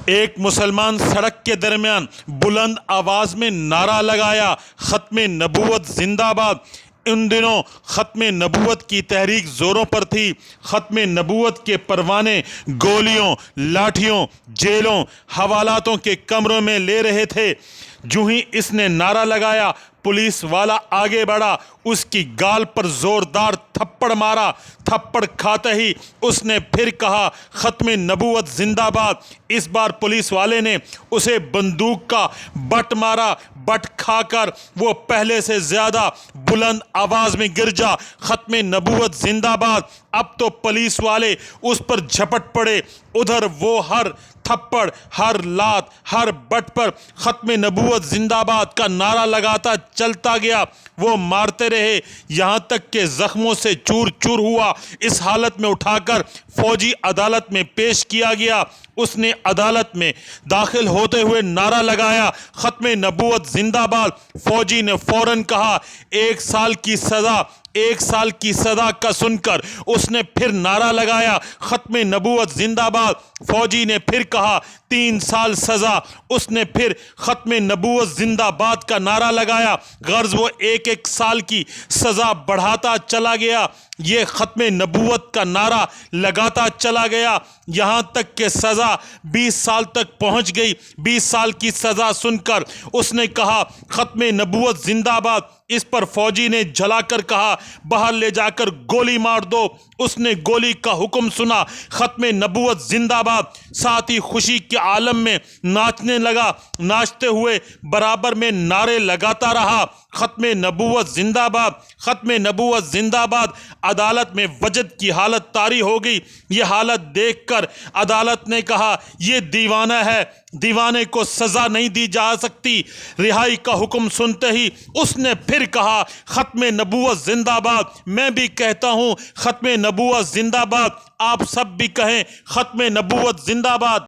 एक मुसलमान सड़क के दरमियान बुलंद आवाज में नारा लगाया, खत्मे नबूवत जिंदाबाद। उन दिनों खत्मे नबूवत की तहरीक जोरों पर थी। खत्मे नबूवत के परवाने गोलियों, लाठियों, जेलों, हवालातों के कमरों में ले रहे थे। जो ही इसने नारा लगाया, पुलिस वाला आगे बढ़ा, उसकी गाल पर जोरदार थप्पड़ मारा। थप्पड़ खाते ही उसने फिर कहा, खत्मे नबूवत जिंदाबाद। इस बार पुलिस वाले ने उसे बंदूक का बट मारा। बट खाकर वो पहले से ज्यादा बुलंद आवाज में गिरजा, खत्मे नबूवत जिंदाबाद। अब तो पुलिस वाले उस पर झपट पड़े। उधर वो हर थप्पड़, हर लात, हर बट पर खत्मे नबूवत जिंदाबाद का नारा लगाता चलता गया। वो मारते रहे, यहां तक के जख्मों से चूर चूर हुआ। इस हालत में उठाकर फौजी अदालत में पेश किया गया। उसने अदालत में दाखिल होते हुए नारा लगाया, खत्मे नबूवत जिंदाबाद। फौजी ने फौरन कहा, 1 साल की सजा। 1 साल की सजा का सुनकर उसने फिर नारा लगाया, खत्मे नबूवत जिंदाबाद। फौजी ने फिर कहा, 3 साल सजा। उसने फिर खत्मे नबूवत जिंदाबाद का नारा लगाया। गर्ज वो 1-1 साल की सजा बढ़ाता चला गया। ये खत्मे नबूवत का नारा लगाता चला गया, यहां तक कि सजा 20 साल तक पहुंच गई। 20 साल की सजा सुनकर उसने कहा, खत्मे नबूवत जिंदाबाद। इस पर फौजी ने झलाकर कहा, बाहर ले जाकर गोली मार दो। उसने गोली का हुक्म सुना, खत्मे नबूवत जिंदाबाद। साथ ही खुशी के आलम में नाचने लगा। नाचते हुए बराबर में नारे लगाता रहा, खत्मे नबूवत जिंदाबाद, खत्मे नबूवत जिंदाबाद। अदालत में वजद की हालत तारी हो गई। यह हालत देखकर अदालत ने कहा, यह दीवाना है, दीवाने को सजा नहीं दी जा सकती। रिहाई का हुक्म सुनते ही उसने फिर कहा, खत्मे नबूवत जिंदाबाद। मैं भी कहता हूं, खत्मे नबूवत जिंदाबाद। आप सब भी कहें, खत्मे नबूवत जिंदाबाद।